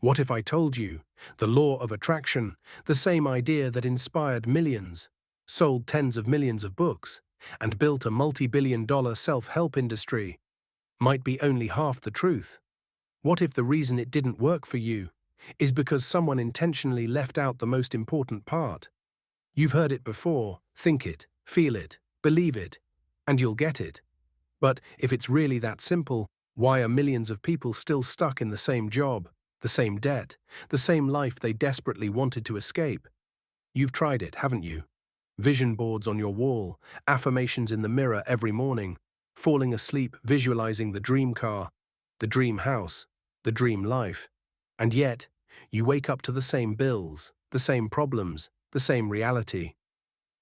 What if I told you the law of attraction, the same idea that inspired millions, sold tens of millions of books, and built a multi-billion-dollar self-help industry, might be only half the truth? What if the reason it didn't work for you is because someone intentionally left out the most important part? You've heard it before: think it, feel it, believe it, and you'll get it. But if it's really that simple, why are millions of people still stuck in the same job, the same debt, the same life they desperately wanted to escape? You've tried it, haven't you? Vision boards on your wall, affirmations in the mirror every morning, falling asleep visualizing the dream car, the dream house, the dream life. And yet, you wake up to the same bills, the same problems, the same reality.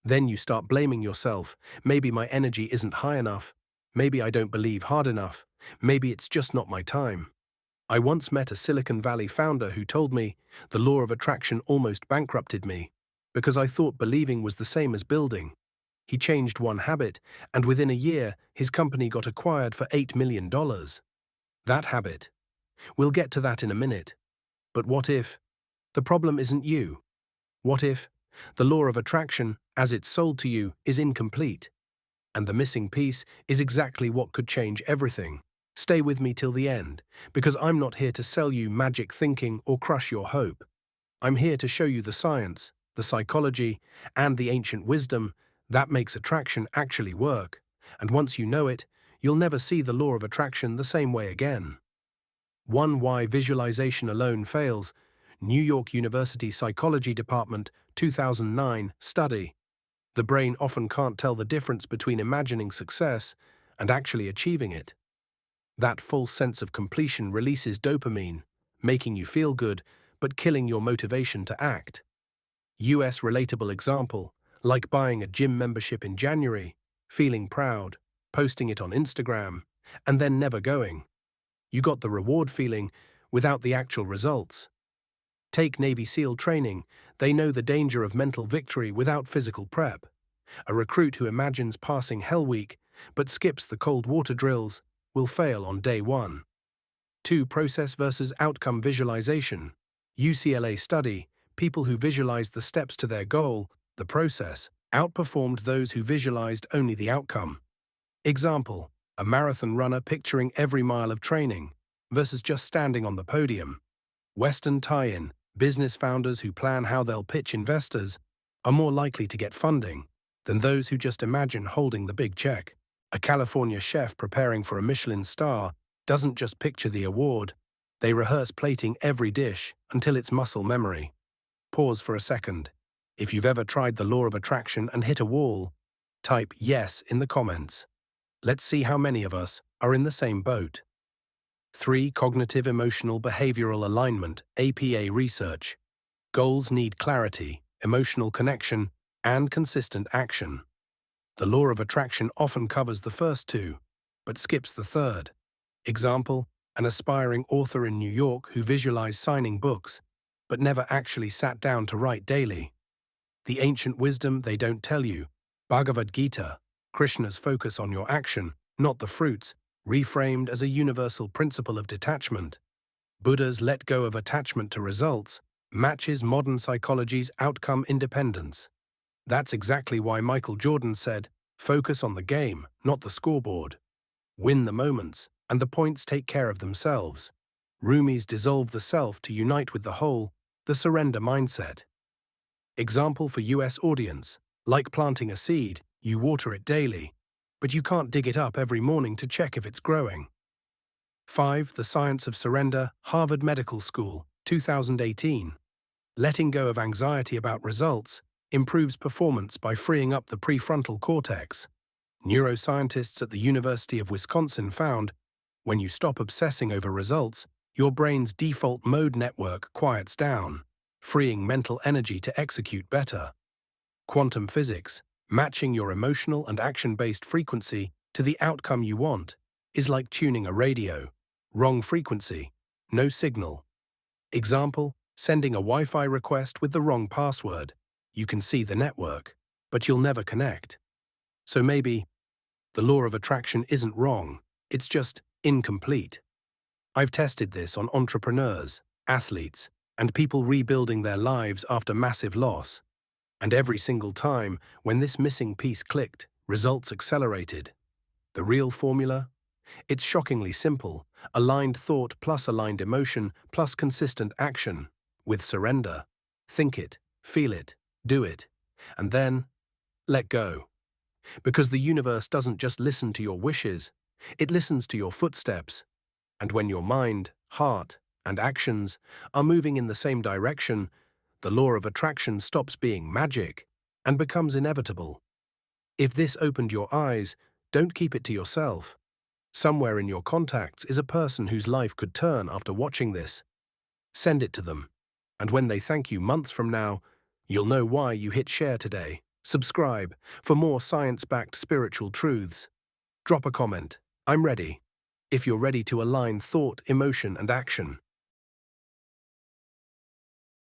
Then you start blaming yourself. Maybe my energy isn't high enough. Maybe I don't believe hard enough. Maybe it's just not my time. I once met a Silicon Valley founder who told me the law of attraction almost bankrupted me because I thought believing was the same as building. He changed one habit, and within a year, his company got acquired for $8 million. That habit. We'll get to that in a minute. But what if the problem isn't you? What if the law of attraction, as it's sold to you, is incomplete? And the missing piece is exactly what could change everything. Stay with me till the end, because I'm not here to sell you magic thinking or crush your hope. I'm here to show you the science, the psychology, and the ancient wisdom that makes attraction actually work. And once you know it, you'll never see the law of attraction the same way again. 1. Why visualization alone fails. New York University Psychology Department, 2009 study. The brain often can't tell the difference between imagining success and actually achieving it. That false sense of completion releases dopamine, making you feel good, but killing your motivation to act. US relatable example, like buying a gym membership in January, feeling proud, posting it on Instagram, and then never going. You got the reward feeling without the actual results. Take Navy SEAL training. They know the danger of mental victory without physical prep. A recruit who imagines passing Hell Week but skips the cold water drills will fail on day one. 2. Process versus outcome visualization. UCLA study, people who visualized the steps to their goal, the process, outperformed those who visualized only the outcome. Example, a marathon runner picturing every mile of training versus just standing on the podium. Western tie-in, business founders who plan how they'll pitch investors are more likely to get funding than those who just imagine holding the big check. A California chef preparing for a Michelin star doesn't just picture the award, they rehearse plating every dish until it's muscle memory. Pause for a second. If you've ever tried the law of attraction and hit a wall, type yes in the comments. Let's see how many of us are in the same boat. 3. Cognitive Emotional Behavioral Alignment, APA research. Goals need clarity, emotional connection, and consistent action. The law of attraction often covers the first two, but skips the third. Example, an aspiring author in New York who visualized signing books, but never actually sat down to write daily. The ancient wisdom they don't tell you, Bhagavad Gita, Krishna's focus on your action, not the fruits, reframed as a universal principle of detachment. Buddha's let go of attachment to results matches modern psychology's outcome independence. That's exactly why Michael Jordan said, focus on the game, not the scoreboard. Win the moments, and the points take care of themselves. Rumi's dissolve the self to unite with the whole, the surrender mindset. Example for US audience, like planting a seed, you water it daily, but you can't dig it up every morning to check if it's growing. 5. The Science of Surrender, Harvard Medical School, 2018. Letting go of anxiety about results improves performance by freeing up the prefrontal cortex. Neuroscientists at the University of Wisconsin found, when you stop obsessing over results, your brain's default mode network quiets down, freeing mental energy to execute better. Quantum physics, matching your emotional and action-based frequency to the outcome you want, is like tuning a radio. Wrong frequency, no signal. Example, sending a Wi-Fi request with the wrong password. You can see the network, but you'll never connect. So maybe the law of attraction isn't wrong, it's just incomplete. I've tested this on entrepreneurs, athletes, and people rebuilding their lives after massive loss. And every single time, when this missing piece clicked, results accelerated. The real formula? It's shockingly simple: aligned thought plus aligned emotion plus consistent action. With surrender. Think it, feel it, do it, and then let go. Because the universe doesn't just listen to your wishes, it listens to your footsteps. And when your mind, heart, and actions are moving in the same direction, the law of attraction stops being magic and becomes inevitable. If this opened your eyes, don't keep it to yourself. Somewhere in your contacts is a person whose life could turn after watching this. Send it to them. And when they thank you months from now, you'll know why you hit share today. Subscribe for more science-backed spiritual truths. Drop a comment. I'm ready. If you're ready to align thought, emotion, and action.